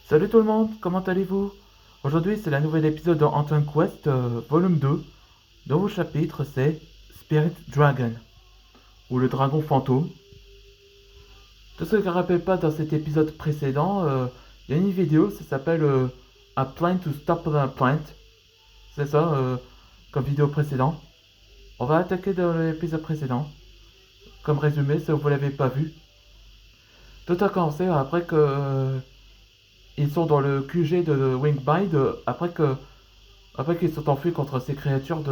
Salut tout le monde, comment allez-vous? Aujourd'hui c'est la nouvelle épisode de Antoine Quest, volume 2. Nouveau chapitre, c'est Spirit Dragon, ou le dragon fantôme. Tout ce que je ne rappelle pas dans cet épisode précédent, il y a une vidéo, ça s'appelle A Plan to Stop the Plant. C'est ça, comme vidéo précédente. On va attaquer dans l'épisode précédent. Comme résumé, si vous l'avez pas vu. Tout a commencé après que ils sont dans le QG de Wingbind, après qu'ils sont enfuis contre ces créatures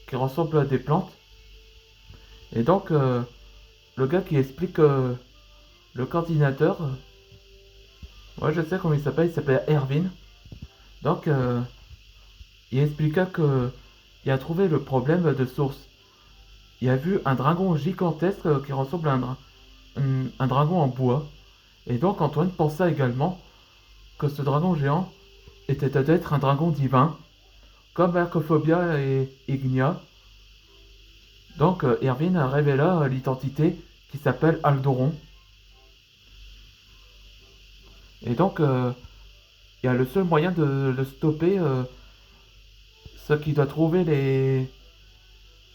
qui ressemblent à des plantes. Et donc, le gars qui explique le coordinateur, moi je sais comment il s'appelle Erwin. Donc, il expliqua que il a trouvé le problème de source. Il a vu un dragon gigantesque qui ressemble à un dragon en bois. Et donc, Antoine pensa également que ce dragon géant était peut-être un dragon divin, comme Arcophobia et Ignia. Donc, Erwin révéla l'identité qui s'appelle Aldoron. Et donc, il y a le seul moyen de le stopper, c'est qu'il doit trouver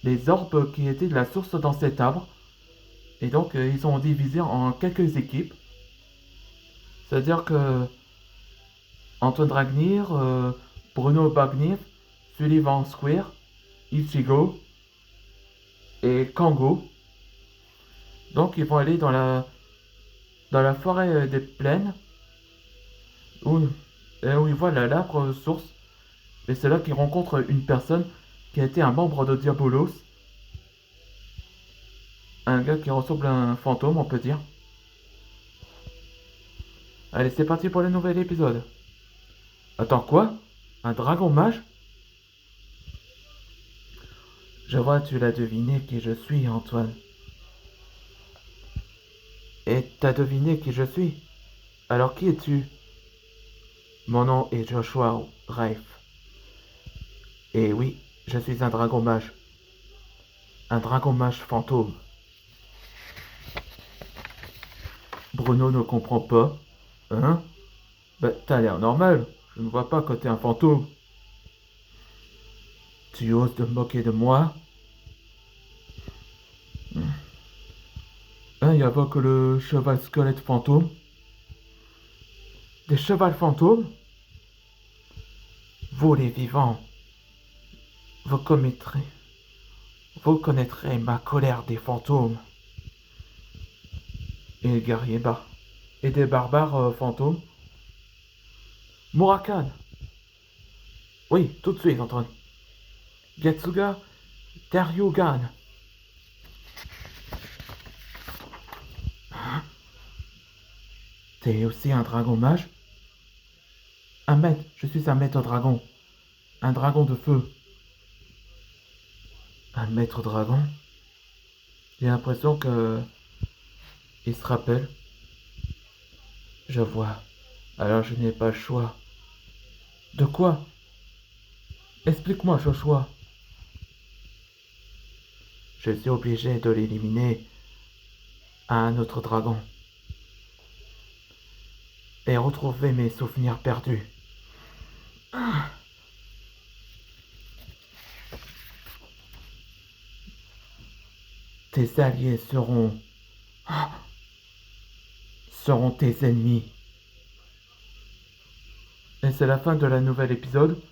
les orbes qui étaient de la source dans cet arbre. Et donc, ils sont divisés en quelques équipes. C'est-à-dire que Antoine Dragnir, Bruno Bagnir, Sullivan Square, Ichigo et Kango. Donc, ils vont aller dans la forêt des plaines où, où ils voient l'arbre source. Et c'est là qu'ils rencontrent une personne qui a été un membre de Diabolos. Un gars qui ressemble à un fantôme, on peut dire. Allez, c'est parti pour le nouvel épisode. Attends, quoi? Un dragon mage? Je vois, tu l'as deviné qui je suis, Antoine. Et t'as deviné qui je suis? Alors qui es-tu? Mon nom est Joshua Rafe. Et oui, je suis un dragon mage. Un dragon mage fantôme. Bruno ne comprend pas. Hein? Bah, t'as l'air normal. Je ne vois pas que t'es un fantôme. Tu oses te moquer de moi? Hein, y a pas que le cheval squelette fantôme? Des chevals fantômes? Vous les vivants, vous commettrez, vous connaîtrez ma colère des fantômes. Et guerriers et des barbares fantômes. Murakan! Oui, tout de suite, Antoine. Getsuga Teryugan. T'es aussi un dragon mage? Un maître, je suis un maître dragon. Un dragon de feu. Un maître dragon? J'ai l'impression que... Il se rappelle. Je vois. Alors je n'ai pas le choix. De quoi? Explique-moi, Joshua. Je suis obligé de l'éliminer à un autre dragon. Et retrouver mes souvenirs perdus. Tes alliés seront tes ennemis. Et c'est la fin de la nouvelle épisode.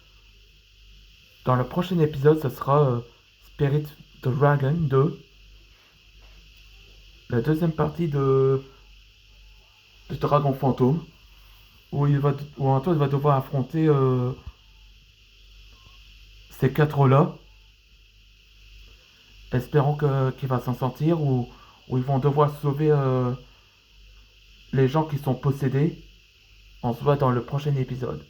Dans le prochain épisode, ce sera Spirit Dragon 2. La deuxième partie de Dragon Fantôme. Où Antoine va devoir affronter ces quatre-là. Espérons qu'il va s'en sortir. Ou ils vont devoir sauver les gens qui sont possédés. On se voit dans le prochain épisode.